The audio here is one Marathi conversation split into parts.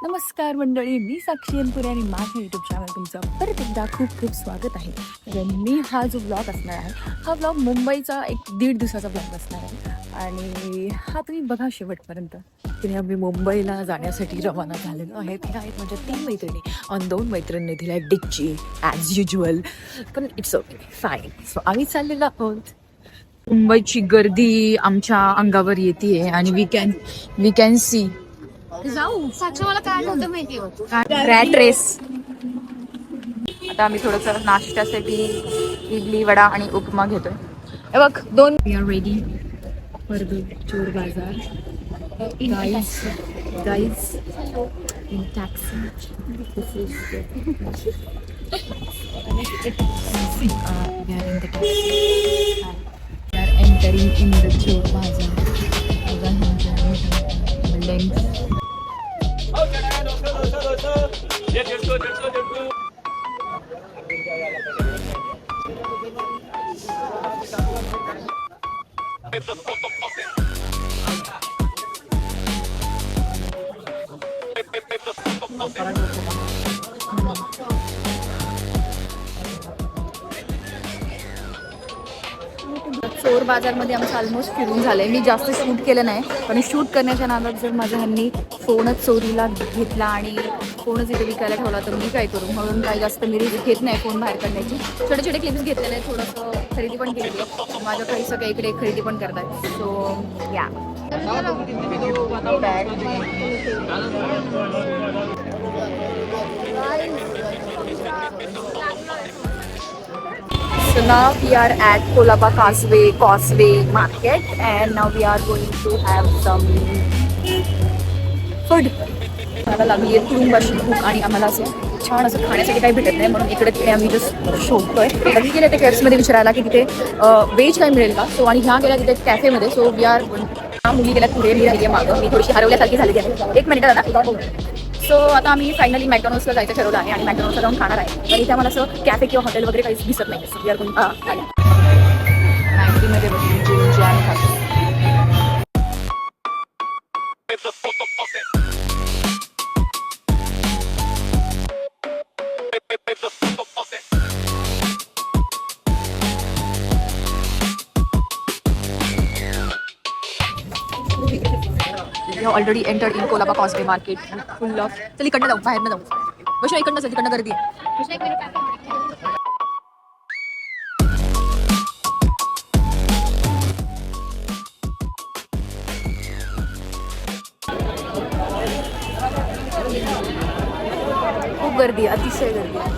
नमस्कार मंडळी, मी साक्षी अनपुरे आणि माझ्या यूट्यूब चॅनल तुमचं परत एकदा खूप खूप स्वागत आहे. तर मी हा जो ब्लॉग असणार आहे, हा ब्लॉग मुंबईचा एक 1.5 दिवसाचा ब्लॉग असणार आहे आणि हा तुम्ही बघा शेवटपर्यंत. तिने आम्ही मुंबईला जाण्यासाठी रवाना झालेलो आहे. तिला आहेत म्हणजे 3 मैत्रिणी आणि 2 मैत्रिणी दिल्या डिच्ची ॲज युज्युअल, पण इट्स ओके फाईन. सो आम्ही चाललेलो आहोत. मुंबईची गर्दी आमच्या अंगावर येते आणि वी कॅन सी जाऊ साक्षी मला काय नव्हतं माहिती रॅट रेस. आता आम्ही थोडस नाश्त्यासाठी इडली वडा आणि उपमा घेतोय. हे बघ 2 we are ready for the Chor Bazaar. Guys in taxi. This is we are in the taxi. We are entering in the Chor Bazaar. Building. चोर बाजारमध्ये आमचं ऑलमोस्ट फिरून झालंय. मी जास्त शूट केलं नाही, पण शूट करण्याच्या नादात जर माझ्या ह्यांनी फोनच चोरीला घेतला आणि फोनच इथे विकायला ठेवला तर मी काय करू. म्हणून काही जास्त मी रिस्क घेत नाही फोन बाहेर काढण्याची. छोटे छोटे क्लिप्स घेतलेले आहेत, थोडंसं खरेदी पण केली आहे. माझ्या काही सगळ्या इकडे खरेदी पण करतात. सो या So now we are at Colaba Causeway Market and now we are going to have some food. मला लागली आहे तुरुंबाशी भूक आणि आम्हाला असं छान असं खाण्यासाठी काही भेटत नाही, म्हणून इकडे तिकडे आम्ही जस्ट शोधतोय. कधी गेले ते कॅफ्समध्ये विचारायला की तिथे व्हेज काय मिळेल का. सो आणि ह्या गेल्या तिथे कॅफेमध्ये. सो वी आर ह्या मुली गेल्या पुढे, मी राहिली आहे मागं. मी थोडीशी हरवल्यासारखी झाली आहे. 1 मिनिट दादा. सो आता आम्ही फायनली मॅकडॉनल्ड्सला जायचं ठरवलं आहे आणि मॅकडॉनल्ड्सला जाऊन खाणार आहे. पण इथे आम्हाला असं कॅफे किंवा हॉटेल वगैरे काहीच दिसत नाही. सो वी आर गोइंग मॅगडीमध्ये बसून जॅम खातो. We have already entered in Colaba Causeway Market. Full of. चल इकडनं जाऊ, बाहेरनं जाऊ. वैष्णव इकडनं चल, तिकडनं गर्दी आहे. खूप गर्दी आहे, अतिशय गर्दी आहे.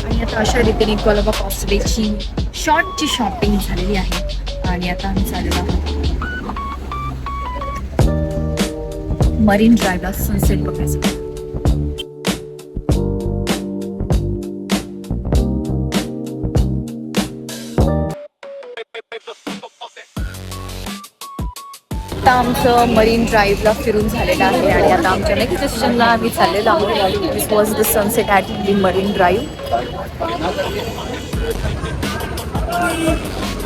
आणि आता अशा रीतीने कोलंबा कॉस्वेची शॉर्टची शॉपिंग झालेली आहे आणि आता आम्ही चाललेलो आहोत मरीन ड्राईव्हला सनसेट बघायचं. आता आमचं मरीन ड्राईव्हला फिरून झालेलं आहे आणि आता आमच्या नेक्स्ट स्टेशनला आम्ही चाललेलो आहोत. This was the sunset at the marine drive.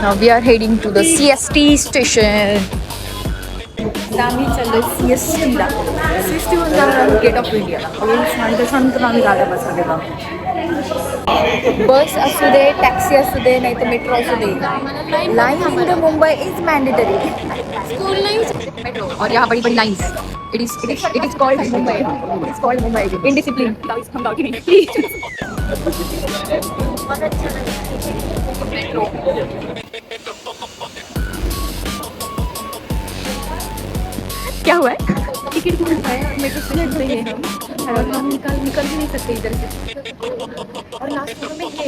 Now we are heading to the CST station. आम्ही चाललो CSTला. CST म्हणजे गेट ऑफ इंडियाला. आणि त्याच्यानंतर आम्ही गाड्या बसवलेला. बस असू दे, टॅक्सी असू दे, नाही तर मेट्रो असू दे, line in the Mumbai is mandatory. School नहीं मेट्रो और यहाँ बड़ी बड़ी lines. It is called Mumbai. It is called Mumbai. Indiscipline. क्या हुआ है? टिकट कौन सा है? मेट्रो स्टेशन से ही है हम निकल भी नहीं सकते इधर से. और लास्ट में ये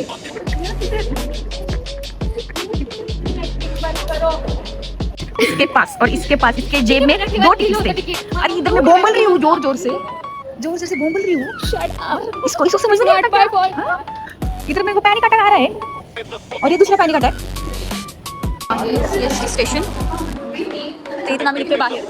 इसके पास और इसके पास इसके जेब में 2 टिकट थे. अरे इधर मैं बोल रही हूँ जोर जोर से बोल रही हूँ. इसको समझ नहीं आता क्या? इधर मेरे को पैनिक अटैक आ रहा है और ये दूसरा पैनिक अटैक. CST station. ते इतना आम्ही निघले बाहेर.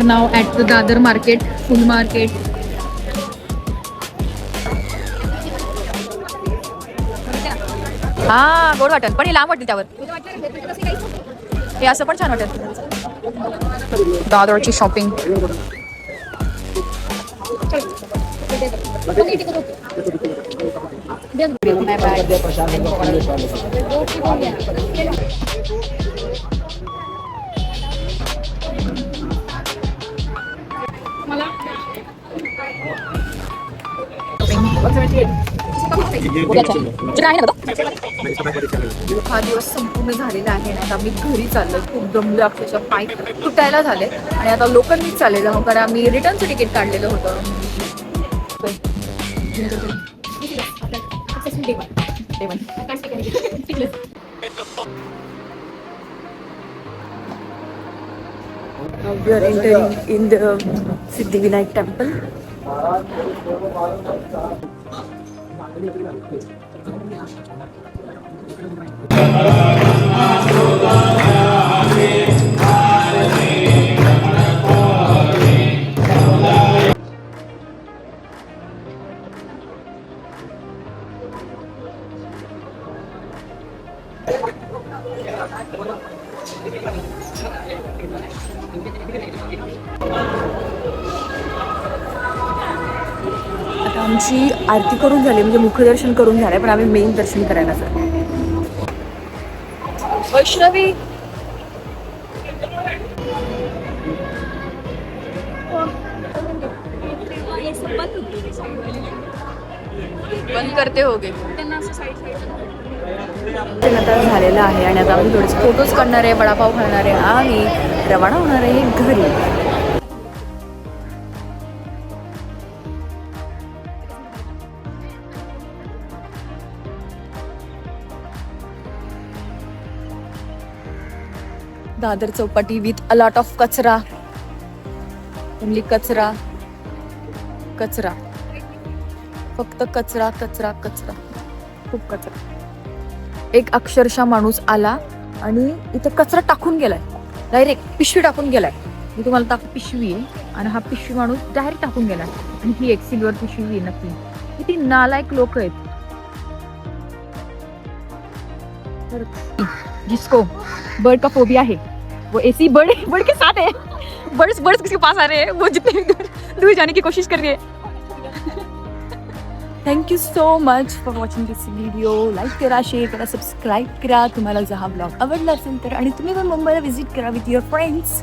Now at the Dadar market, फुल मार्केट. हा गोड वाटेल पण हे लांब वाटेल त्यावर. हे असं पण छान वाटेल. दादरची शॉपिंग. हा दिवस संपूर्ण झालेला आहे आणि आता आम्ही घरी चाललोय. खूप दमलो, अक्षरशः पाय तुटायला झाले आणि आता लोकांनीच चाललेलं मग कारण आम्ही रिटर्नचं तिकीट काढलेलं होतं. We are entering in the Siddhivinayak temple. आता आमची आरती करून झाली म्हणजे मुखदर्शन करून झालंय पण आम्ही मेन दर्शन करायला जातो. वैष्णवी बंद करते होगे. आता झालेलं आहे आणि आता आम्ही थोडेसे फोटोज काढणार आहे, वडापाव खाणार आहे आणि रवाना होणार आहे घरी. Dadar Chowpatty with a lot of कचरा. ओनली कचरा कचरा, फक्त कचरा कचरा कचरा, खूप कचरा. एक अक्षरशः माणूस आला आणि इथं कचरा टाकून गेलाय, डायरेक्ट पिशवी टाकून गेलाय. मी तुम्हाला दाखव, पिशवी आहे आणि हा पिशवी माणूस डायरेक्ट टाकून गेलाय आणि ही एक सिल्वर पिशवी आहे. नक्की किती नालायक लोक आहेत. जिसको बर्ड का फोबिया है वो ऐसी बर्ड के साथ है. बर्ड्स किसके पास आ रहे हैं, वो जितने दूर जाने की कोशिश कर रही है. Thank you so much for watching this video. Like करा, शेअर करा, सबस्क्राईब करा तुम्हाला जर हा ब्लॉग आवडला असेल तर. आणि तुम्ही पण मुंबईला व्हिजिट करा विथ युअर फ्रेंड्स.